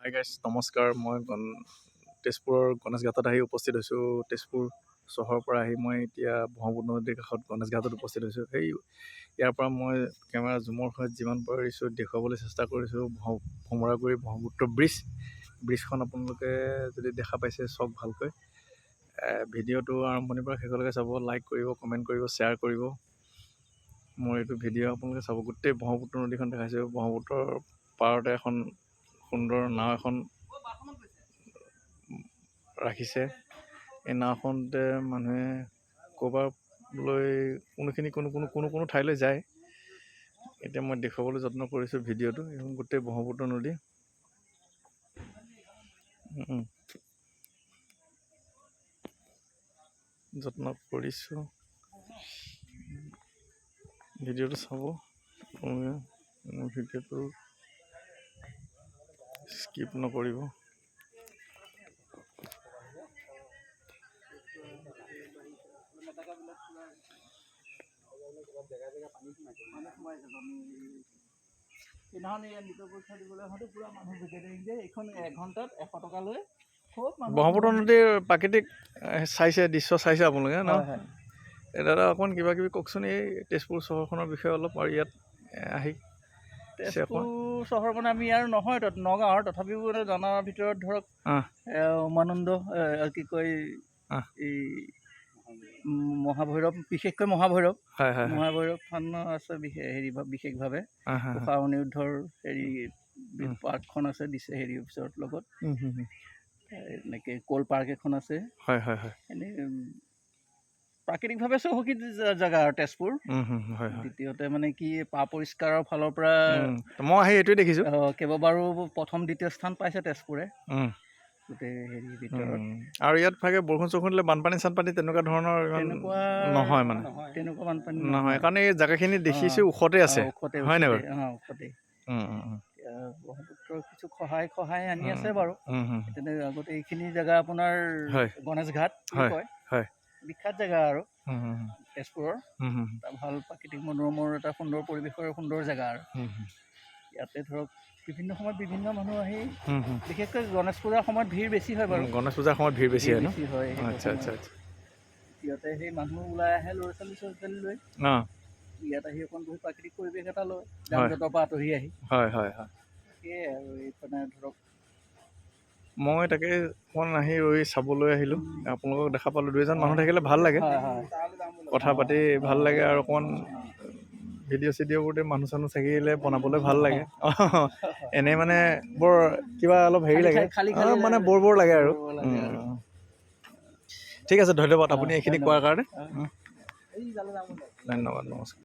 Hi guys নমস্কাৰ। মই তেজপুৰৰ গণেশ ঘাটত আহি উপস্থিত হৈছোঁ। তেজপুৰ চহৰৰ পৰা আহি মই এতিয়া ব্ৰহ্মপুত্ৰ নদীৰ কাষত গণেশ ঘাটত উপস্থিত হৈছোঁ। ইয়াৰ পৰা মই কেমেৰা জুমৰ সহায়ত যিমান পাৰিছোঁ দেখুৱাবলৈ চেষ্টা কৰিছোঁ। ভমৰাগুৰি ব্ৰহ্মপুত্ৰ ব্ৰিজখন আপোনালোকে যদি দেখা পাইছে চাওক ভালকৈ। ভিডিঅ'টো আৰম্ভণিৰ পৰা শেষলৈকে চাব, লাইক কৰিব, কমেণ্ট কৰিব, শ্বেয়াৰ কৰিব। মোৰ এইটো ভিডিঅ' আপোনালোকে চাব। গোটেই ব্ৰহ্মপুত্ৰ নদীখন দেখাইছোঁ। ব্ৰহ্মপুত্ৰৰ পাৰতে এখন সুন্দৰ নাও এখন ৰাখিছে। এই নাওখনতে মানুহে ক'ৰবালৈ কোনো ঠাইলৈ যায়। এতিয়া মই দেখুৱাবলৈ যত্ন কৰিছোঁ ভিডিঅ'টো। এইখন গোটেই ব্ৰহ্মপুত্ৰ নদী। যত্ন কৰিছোঁ, ভিডিঅ'টো চাব। মোৰ ভিডিঅ'টো স্কিপ নকৰিব। ব্ৰহ্মপুত্ৰ নদীৰ প্ৰাকৃতিক চাইছে, দৃশ্য চাইছে আপোনালোকে ন? দাদা অকণমান কিবা কিবি কওকচোন এই তেজপুৰ চহৰখনৰ বিষয়ে অলপ। আৰু ইয়াত আহি তেজপুৰ চহৰ মানে আমি ইয়াৰ নহয়, নগাঁৱৰ। তথাপিও জনাৰ ভিতৰত ধৰক উমানন্দ কি কয় এই মহাভৈৰৱ, বিশেষকৈ মহাভৈৰৱ থান আছে বিশেষভাৱে। ঊষা অনিৰুদ্ধৰ পাৰ্কখন আছে অফিচৰ লগত। এনেকে কল পাৰ্ক এখন আছে। এনে প্ৰাকৃতিকভাৱে চহকী জেগা আৰু তেজপুৰ। দ্বিতীয়তে মানে কি পৰিষ্কাৰৰ ফালৰ পৰা মই আহি এইটোৱে দেখিছোঁ। কেইবাবাৰো প্ৰথম দ্বিতীয় স্থান পাইছে তেজপুৰে গোটেই ভিতৰত। আৰু ইয়াত চাগে বৰষুণ চৰষুণ দিলে বানপানী তেনেকুৱা ধৰণৰ নহয় মানে। তেনেকুৱা বানপানী নহয়, কাৰণ এই জেগাখিনি দেখিছোঁ ওখতে আছে, হয় নাই বাৰু? ব্ৰহ্মপুত্ৰৰ কিছু সহায় আনি আছে বাৰু। আগতে এইখিনি জেগা আপোনাৰ গণেশ ঘাট বুলি কয়, বিখ্যাত জেগা আৰু তেজপুৰৰ। এটা ভাল প্ৰাকৃতিক মনোৰমৰ এটা সুন্দৰ পৰিৱেশৰ সুন্দৰ জেগা আৰু ইয়াতে ধৰক বিভিন্ন সময়ত বিভিন্ন মানুহ আহি, বিশেষকৈ গণেশ পূজাৰ সময়ত ভিৰ বেছি হয় বাৰু। গণেশ পূজাৰ সময়ত ভিৰ বেছি হয়। আচ্ছা। ইয়াতে সেই মানুহ ওলাই আহে ল'ৰা ছোৱালী লৈ। ইয়াত আহি অকণ বহুত প্ৰাকৃতিক পৰিৱেশ এটা লয়, যান জঁটৰ পৰা আঁতৰি আহি। সেয়াই আৰু এইফালে ধৰক মই তাকে অকণ আহি ৰৈ চাবলৈ আহিলোঁ। আপোনালোকক দেখা পালোঁ। দুই এজন মানুহ থাকিলে ভাল লাগে, কথা পাতি ভাল লাগে। আৰু অকণমান ভিডিঅ' চিডিঅ'বোৰতে মানুহ চানুহ থাকিলে বনাবলৈ ভাল লাগে। এনেই মানে বৰ কিবা অলপ হেৰি লাগে, মানে বৰ লাগে আৰু। ঠিক আছে, ধন্যবাদ আপুনি এইখিনি কোৱাৰ কাৰণে। ধন্যবাদ, নমস্কাৰ।